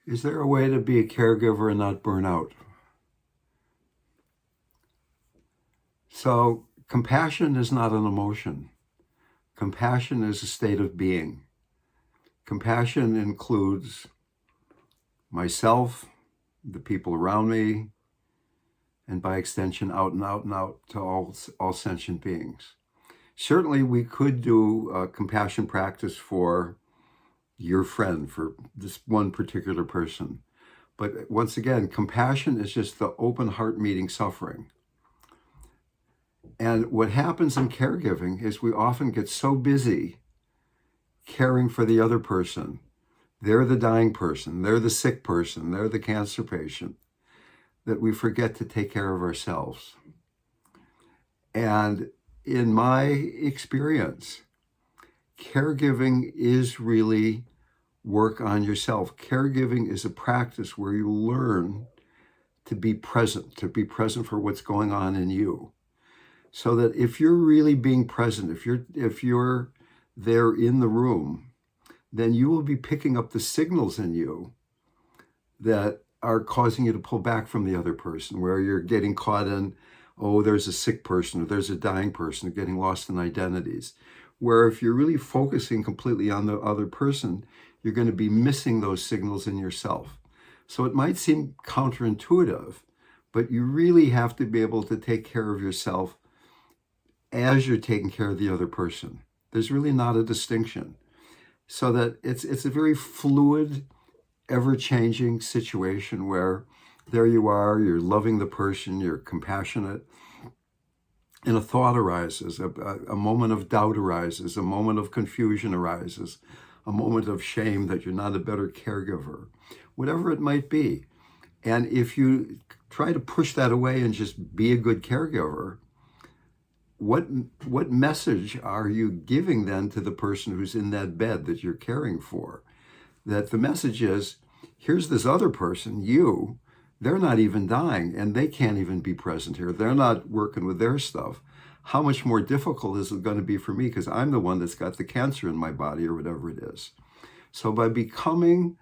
Is there a way to be a caregiver and not burn out? So compassion is not an emotion. Compassion is a state of being. Compassion includes myself, the people around me, and by extension, out and out and out to all sentient beings. Certainly, we could do a compassion practice for your friend, for this one particular person. But once again, compassion is just the open heart meeting suffering. And what happens in caregiving is we often get so busy caring for the other person. They're the dying person, they're the sick person, they're the cancer patient, that we forget to take care of ourselves. And in my experience, caregiving is really work on yourself. Caregiving is a practice where you learn to be present for what's going on in you. So that if you're really being present, if you're there in the room, then you will be picking up the signals in you that are causing you to pull back from the other person, where you're getting caught in, oh, there's a sick person, or there's a dying person, getting lost in identities. Where if you're really focusing completely on the other person, you're going to be missing those signals in yourself. So it might seem counterintuitive, but you really have to be able to take care of yourself as you're taking care of the other person. There's really not a distinction. So that it's a very fluid, ever-changing situation where there you are, you're loving the person, you're compassionate, and a thought arises, a moment of doubt arises, a moment of confusion arises, a moment of shame that you're not a better caregiver, whatever it might be. And if you try to push that away and just be a good caregiver, what message are you giving then to the person who's in that bed that you're caring for? That the message is, here's this other person, they're not even dying and they can't even be present here. They're not working with their stuff. How much more difficult is it going to be for me because I'm the one that's got the cancer in my body or whatever it is. So by becoming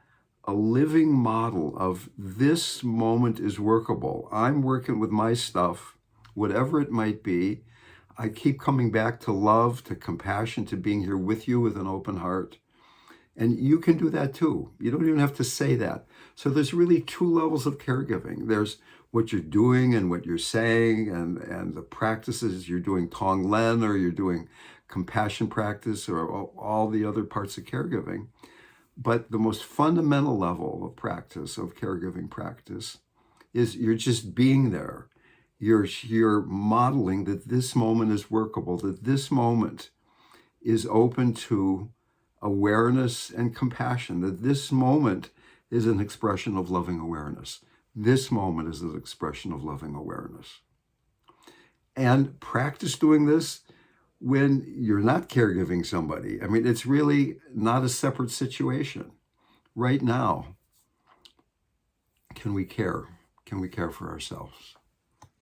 a living model of this moment is workable, I'm working with my stuff, whatever it might be, I keep coming back to love, to compassion, to being here with you with an open heart. And you can do that too. You don't even have to say that. So there's really two levels of caregiving. There's what you're doing and what you're saying and the practices. You're doing Tonglen or you're doing compassion practice or all the other parts of caregiving. But the most fundamental level of practice, of caregiving practice, is you're just being there. You're modeling that this moment is workable, that this moment is open to awareness and compassion, that this moment is an expression of loving awareness. This moment is an expression of loving awareness. And practice doing this when you're not caregiving somebody. I mean, it's really not a separate situation. Right now, can we care? Can we care for ourselves?